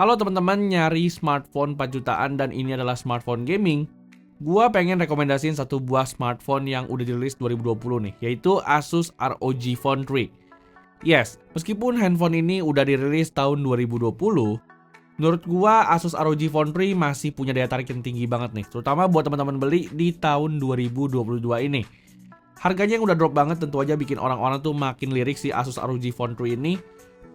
Kalau teman-teman nyari smartphone 4 jutaan dan ini adalah smartphone gaming, gua pengen rekomendasiin satu buah smartphone yang udah dirilis 2020 nih, yaitu Asus ROG Phone 3. Yes, meskipun handphone ini udah dirilis tahun 2020, menurut gua Asus ROG Phone 3 masih punya daya tarik yang tinggi banget nih, terutama buat teman-teman beli di tahun 2022 ini. Harganya yang udah drop banget tentu aja bikin orang-orang tuh makin lirik si Asus ROG Phone 3 ini.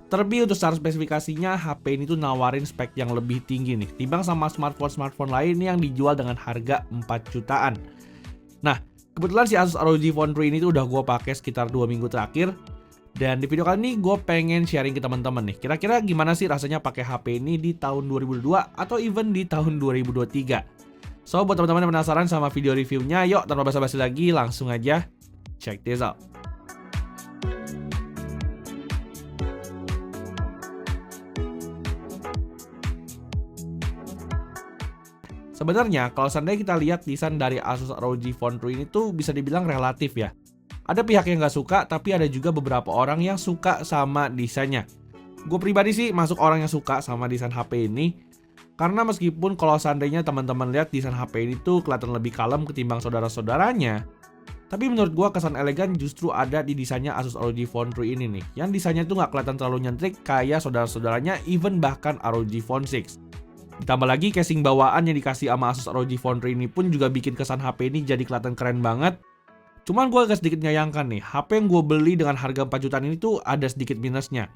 Terlebih untuk secara spesifikasinya, HP ini tuh nawarin spek yang lebih tinggi nih, timbang sama smartphone lain yang dijual dengan harga 4 jutaan. Nah, kebetulan si Asus ROG Phone 3 ini tuh udah gue pakai sekitar 2 minggu terakhir. Dan di video kali ini gue pengen sharing ke teman-teman nih, kira-kira gimana sih rasanya pakai HP ini di tahun 2022 atau even di tahun 2023. So, buat teman-teman yang penasaran sama video reviewnya, yuk tanpa basa-basi lagi langsung aja check this out. Sebenarnya kalau seandainya kita lihat desain dari Asus ROG Phone 3 ini tuh bisa dibilang relatif ya. Ada pihak yang nggak suka, tapi ada juga beberapa orang yang suka sama desainnya. Gue pribadi sih masuk orang yang suka sama desain HP ini. Karena meskipun kalau seandainya teman-teman lihat desain HP ini tuh kelihatan lebih kalem ketimbang saudara-saudaranya, tapi menurut gue kesan elegan justru ada di desainnya Asus ROG Phone 3 ini nih. Yang desainnya tuh nggak kelihatan terlalu nyentrik kayak saudara-saudaranya, even bahkan ROG Phone 6. Ditambah lagi casing bawaan yang dikasih sama Asus ROG Phone 3 ini pun juga bikin kesan HP ini jadi kelihatan keren banget. Cuman gue agak sedikit nyayangkan nih, HP yang gue beli dengan harga 4 jutaan ini tuh ada sedikit minusnya.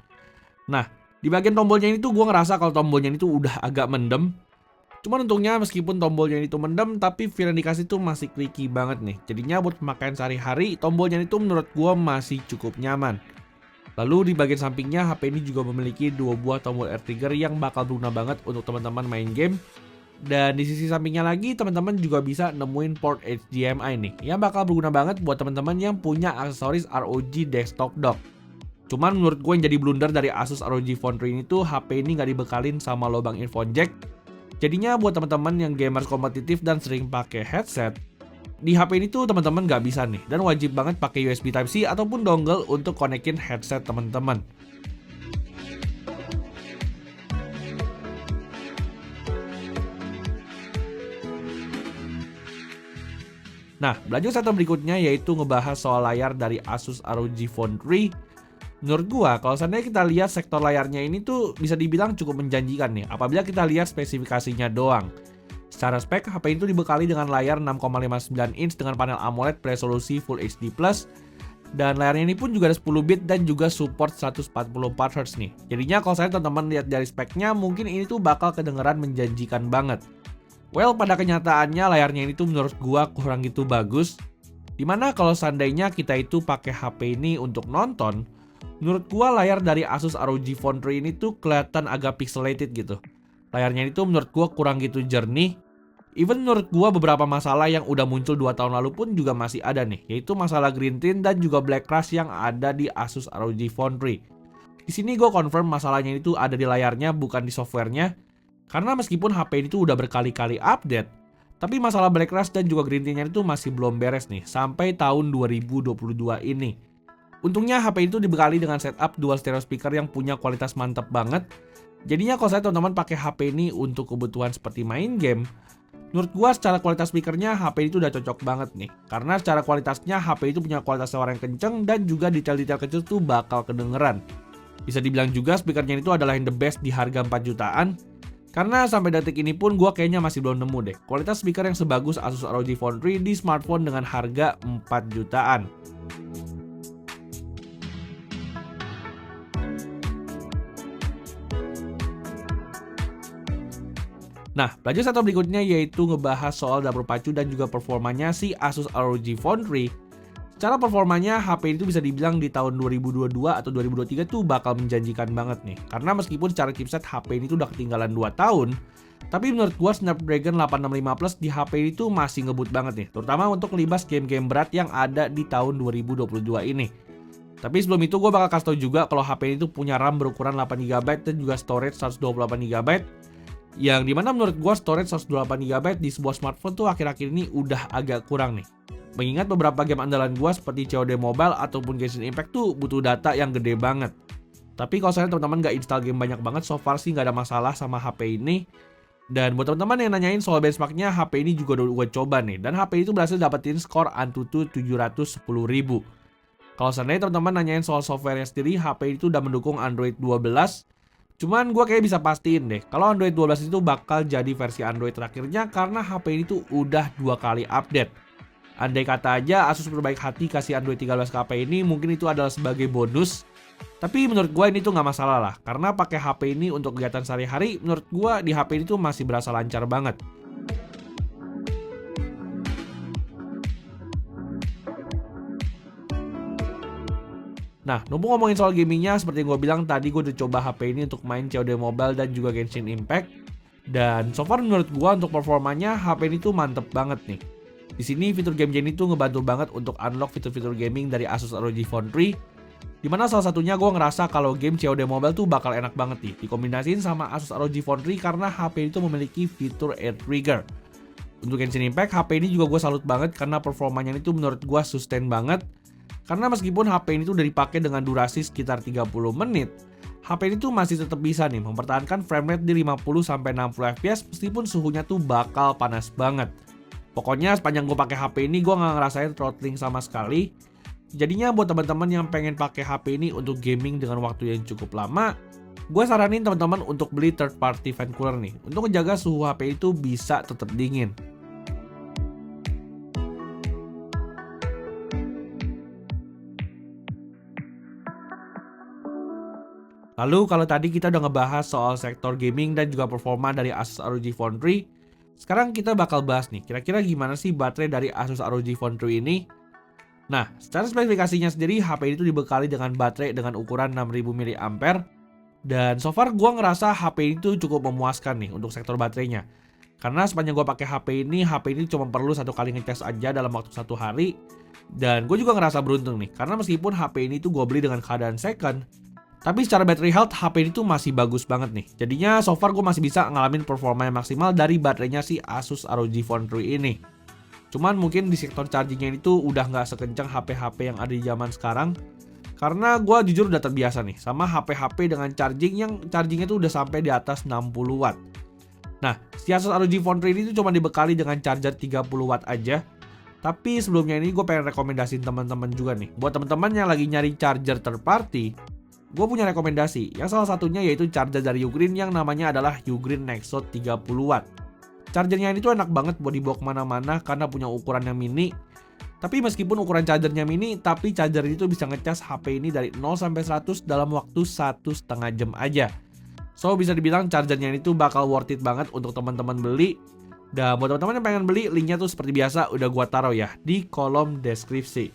Nah, di bagian tombolnya ini tuh gue ngerasa kalau tombolnya ini tuh udah agak mendem. Cuman untungnya meskipun tombolnya ini tuh mendem, tapi feel yang dikasih tuh masih clicky banget nih. Jadinya buat pemakaian sehari-hari, tombolnya ini tuh menurut gue masih cukup nyaman. Lalu di bagian sampingnya HP ini juga memiliki dua buah tombol air trigger yang bakal berguna banget untuk teman-teman main game. Dan di sisi sampingnya lagi teman-teman juga bisa nemuin port HDMI nih, yang bakal berguna banget buat teman-teman yang punya aksesoris ROG desktop dock. Cuman menurut gue yang jadi blunder dari Asus ROG Phone 3 ini tuh HP ini nggak dibekalin sama lubang earphone jack. Jadinya buat teman-teman yang gamers kompetitif dan sering pakai headset, di HP ini tuh teman-teman nggak bisa nih, dan wajib banget pakai USB Type-C ataupun dongle untuk konekin headset teman-teman. Nah, lanjut satu berikutnya yaitu ngebahas soal layar dari Asus ROG Phone 3. Menurut gua, kalau seandainya kita lihat sektor layarnya ini tuh bisa dibilang cukup menjanjikan nih, apabila kita lihat spesifikasinya doang. Secara spek, HP itu dibekali dengan layar 6,59 inch dengan panel AMOLED beresolusi Full HD+, dan layarnya ini pun juga ada 10 bit dan juga support 144 Hz nih. Jadinya kalau saya teman-teman lihat dari speknya, mungkin ini tuh bakal kedengeran menjanjikan banget. Well, pada kenyataannya layarnya ini tuh menurut gua kurang gitu bagus. Dimana kalau seandainya kita itu pakai HP ini untuk nonton, menurut gua layar dari Asus ROG Phone 3 ini tuh kelihatan agak pixelated gitu. Layarnya itu menurut gua kurang gitu jernih. Even menurut gua beberapa masalah yang udah muncul 2 tahun lalu pun juga masih ada nih, yaitu masalah green tint dan juga black crash yang ada di Asus ROG Phone 3. Di sini gua confirm masalahnya itu ada di layarnya bukan di softwarenya. Karena meskipun HP ini tuh udah berkali-kali update, tapi masalah black crash dan juga green tint-nya itu masih belum beres nih sampai tahun 2022 ini. Untungnya HP itu dibekali dengan setup dual stereo speaker yang punya kualitas mantap banget. Jadinya kalau saya teman-teman pakai HP ini untuk kebutuhan seperti main game, menurut gua secara kualitas speakernya HP itu udah cocok banget nih. Karena secara kualitasnya HP itu punya kualitas suara yang kenceng dan juga detail-detail kecil tuh bakal kedengeran. Bisa dibilang juga speakernya itu adalah yang the best di harga 4 jutaan. Karena sampai detik ini pun gua kayaknya masih belum nemu deh kualitas speaker yang sebagus Asus ROG Phone 3 di smartphone dengan harga 4 jutaan. Nah, lanjut satu berikutnya yaitu ngebahas soal dapur pacu dan juga performanya si Asus ROG Phone 3. Secara performanya, HP itu bisa dibilang di tahun 2022 atau 2023 tuh bakal menjanjikan banget nih. Karena meskipun secara chipset HP ini tuh udah ketinggalan 2 tahun, tapi menurut gua Snapdragon 865 Plus di HP ini tuh masih ngebut banget nih. Terutama untuk ngelibas game-game berat yang ada di tahun 2022 ini. Tapi sebelum itu gua bakal kasih tau juga kalau HP ini tuh punya RAM berukuran 8GB dan juga storage 128GB. Yang dimana menurut gua storage 128GB di sebuah smartphone tuh akhir-akhir ini udah agak kurang nih. Mengingat beberapa game andalan gua seperti COD Mobile ataupun Genshin Impact tuh butuh data yang gede banget. Tapi kalau misalnya teman-teman nggak install game banyak banget, so far sih nggak ada masalah sama HP ini. Dan buat teman-teman yang nanyain soal benchmarknya, HP ini juga udah gue coba nih. Dan HP itu berhasil dapetin skor Antutu 710.000. Kalau seandainya teman-teman nanyain soal software-nya sendiri, HP itu udah mendukung Android 12. Cuman gue kayak bisa pastiin deh, kalau Android 12 itu bakal jadi versi Android terakhirnya karena HP ini tuh udah 2 kali update. Andai kata aja Asus berbaik hati kasih Android 13 ke HP ini, mungkin itu adalah sebagai bonus. Tapi menurut gue ini tuh nggak masalah lah, karena pakai HP ini untuk kegiatan sehari-hari, menurut gue di HP ini tuh masih berasa lancar banget. Nah, numpuk ngomongin soal gamingnya, seperti yang gue bilang tadi, gue udah coba HP ini untuk main COD Mobile dan juga Genshin Impact. Dan so far menurut gue untuk performanya HP ini tuh mantep banget nih. Di sini fitur Game Genie itu ngebantu banget untuk unlock fitur-fitur gaming dari Asus ROG Phone 3. Dimana salah satunya gue ngerasa kalau game COD Mobile tuh bakal enak banget nih dikombinasiin sama Asus ROG Phone 3 karena HP itu memiliki fitur Air Trigger. Untuk Genshin Impact, HP ini juga gue salut banget karena performanya itu menurut gue sustain banget. Karena meskipun HP ini tuh udah dipakai dengan durasi sekitar 30 menit, HP ini tuh masih tetap bisa nih mempertahankan framerate di 50-60 fps meskipun suhunya tuh bakal panas banget. Pokoknya sepanjang gue pakai HP ini gue nggak ngerasain throttling sama sekali. Jadinya buat teman-teman yang pengen pakai HP ini untuk gaming dengan waktu yang cukup lama, gue saranin teman-teman untuk beli third party fan cooler nih untuk menjaga suhu HP itu bisa tetap dingin. Lalu kalau tadi kita udah ngebahas soal sektor gaming dan juga performa dari Asus ROG Phone 3, sekarang kita bakal bahas nih kira-kira gimana sih baterai dari Asus ROG Phone 3 ini. Nah, secara spesifikasinya sendiri HP ini tuh dibekali dengan baterai dengan ukuran 6000 mAh. Dan so far gue ngerasa HP ini tuh cukup memuaskan nih untuk sektor baterainya. Karena sepanjang gue pakai HP ini cuma perlu satu kali ngecas aja dalam waktu 1 hari. Dan gue juga ngerasa beruntung nih, karena meskipun HP ini tuh gue beli dengan keadaan second, tapi secara battery health HP ini tuh masih bagus banget nih. Jadinya so far gue masih bisa ngalamin performa yang maksimal dari baterainya si Asus ROG Phone 3 ini. Cuman mungkin di sektor chargingnya itu udah nggak sekencang HP-HP yang ada di zaman sekarang. Karena gue jujur udah terbiasa nih sama HP-HP dengan charging yang chargingnya tuh udah sampai di atas 60 watt. Nah, si Asus ROG Phone 3 ini tuh cuma dibekali dengan charger 30 watt aja. Tapi sebelumnya ini gue pengen rekomendasiin teman-teman juga nih. Buat teman-teman yang lagi nyari charger third party, gue punya rekomendasi, yang salah satunya yaitu charger dari Ugreen yang namanya adalah Ugreen Nexo 30 watt. Chargernya ini tuh enak banget buat dibawa kemana-mana karena punya ukuran yang mini. Tapi meskipun ukuran chargernya mini, tapi charger itu bisa ngecas HP ini dari 0 sampai 100 dalam waktu 1,5 jam aja. So bisa dibilang chargernya ini tuh bakal worth it banget untuk teman-teman beli. Dan buat teman-teman yang pengen beli, linknya tuh seperti biasa udah gua taruh ya di kolom deskripsi.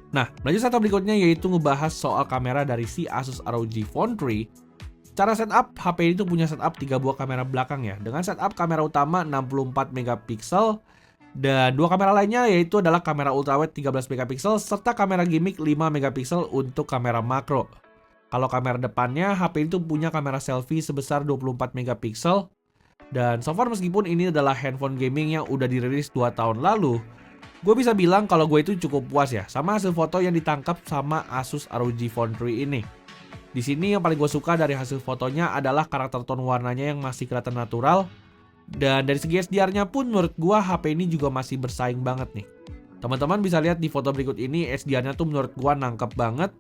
Nah, lanjut satu berikutnya yaitu ngebahas soal kamera dari si Asus ROG Phone 3. Cara setup, HP ini tuh punya setup 3 buah kamera belakang ya, dengan setup kamera utama 64 megapiksel dan 2 kamera lainnya yaitu adalah kamera ultrawide 13 megapiksel serta kamera gimmick 5 megapiksel untuk kamera makro. Kalau kamera depannya, HP itu punya kamera selfie sebesar 24 megapiksel dan so far meskipun ini adalah handphone gaming yang udah dirilis 2 tahun lalu, gue bisa bilang kalau gue itu cukup puas ya sama hasil foto yang ditangkap sama Asus ROG Phone 3 ini. Di sini yang paling gue suka dari hasil fotonya adalah karakter tone warnanya yang masih kelihatan natural. Dan dari segi SDR-nya pun menurut gue HP ini juga masih bersaing banget nih. Teman-teman bisa lihat di foto berikut ini SDR-nya tuh menurut gue nangkep banget.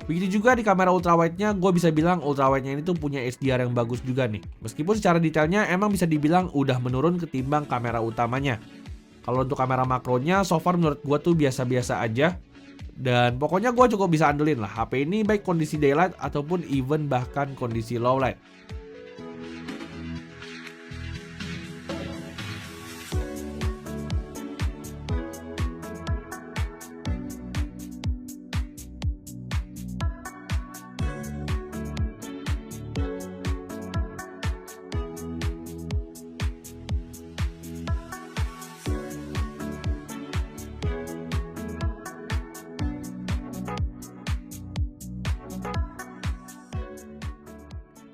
Begitu juga di kamera ultrawide-nya, gue bisa bilang ultrawide-nya ini tuh punya SDR yang bagus juga nih. Meskipun secara detailnya emang bisa dibilang udah menurun ketimbang kamera utamanya. Kalau untuk kamera makronya, so far menurut gue tuh biasa-biasa aja. Dan pokoknya gue cukup bisa andelin lah HP ini baik kondisi daylight ataupun even bahkan kondisi low light.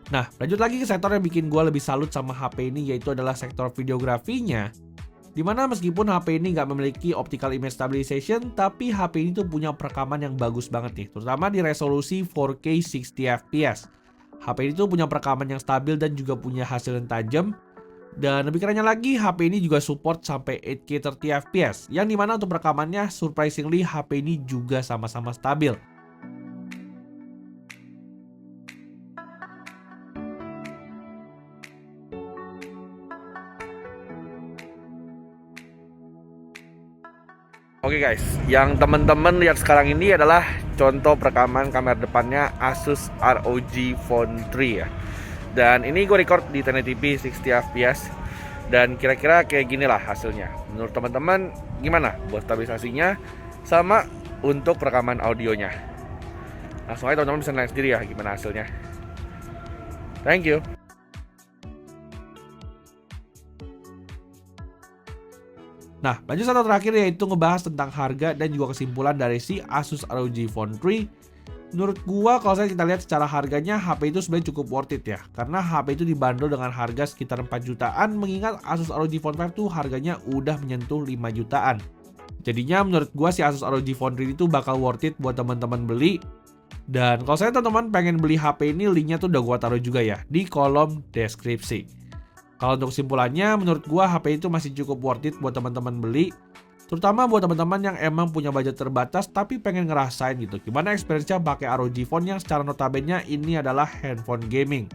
Nah, lanjut lagi ke sektor yang bikin gue lebih salut sama HP ini yaitu adalah sektor videografinya. Dimana meskipun HP ini nggak memiliki optical image stabilization, tapi HP ini tuh punya perekaman yang bagus banget nih, terutama di resolusi 4K 60fps. HP ini tuh punya perekaman yang stabil dan juga punya hasil yang tajam. Dan lebih kerennya lagi, HP ini juga support sampai 8K 30fps, yang dimana untuk perekamannya surprisingly HP ini juga sama-sama stabil. Oke guys, yang teman-teman lihat sekarang ini adalah contoh perekaman kamera depannya Asus ROG Phone 3 ya. Dan ini gue record di 1080p 60fps. Dan kira-kira kayak gini lah hasilnya. Menurut teman-teman gimana buat stabilisasinya sama untuk perekaman audionya? Langsung aja teman-teman bisa nilai sendiri ya gimana hasilnya. Thank you. Nah, lanjut satu terakhir yaitu ngebahas tentang harga dan juga kesimpulan dari si Asus ROG Phone 3. Menurut gua kalau kita lihat secara harganya HP itu sebenarnya cukup worth it ya. Karena HP itu dibanderol dengan harga sekitar 4 jutaan, mengingat Asus ROG Phone 5 tuh harganya udah menyentuh 5 jutaan. Jadinya menurut gua si Asus ROG Phone 3 itu bakal worth it buat teman-teman beli. Dan kalau saya teman-teman pengen beli HP ini, linknya tuh udah gua taruh juga ya di kolom deskripsi. Kalau untuk kesimpulannya, menurut gua HP itu masih cukup worth it buat teman-teman beli, terutama buat teman-teman yang emang punya budget terbatas tapi pengen ngerasain gitu gimana experience-nya pakai ROG Phone yang secara notabene ini adalah handphone gaming.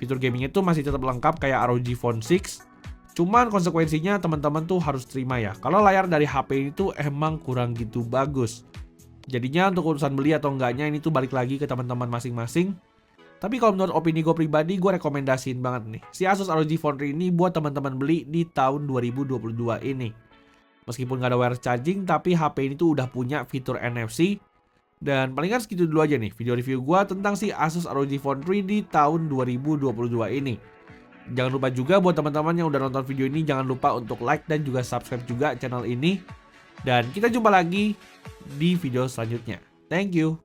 Fitur gaming itu masih tetap lengkap kayak ROG Phone 6. Cuman konsekuensinya teman-teman tuh harus terima ya, kalau layar dari HP ini tuh emang kurang gitu bagus. Jadinya untuk urusan beli atau enggaknya ini tuh balik lagi ke teman-teman masing-masing. Tapi kalau menurut opini gue pribadi, gue rekomendasiin banget nih si Asus ROG Phone 3 ini buat teman-teman beli di tahun 2022 ini. Meskipun nggak ada wireless charging, tapi HP ini tuh udah punya fitur NFC. Dan palingan segitu dulu aja nih video review gue tentang si Asus ROG Phone 3 di tahun 2022 ini. Jangan lupa juga buat teman-teman yang udah nonton video ini, jangan lupa untuk like dan juga subscribe juga channel ini. Dan kita jumpa lagi di video selanjutnya. Thank you.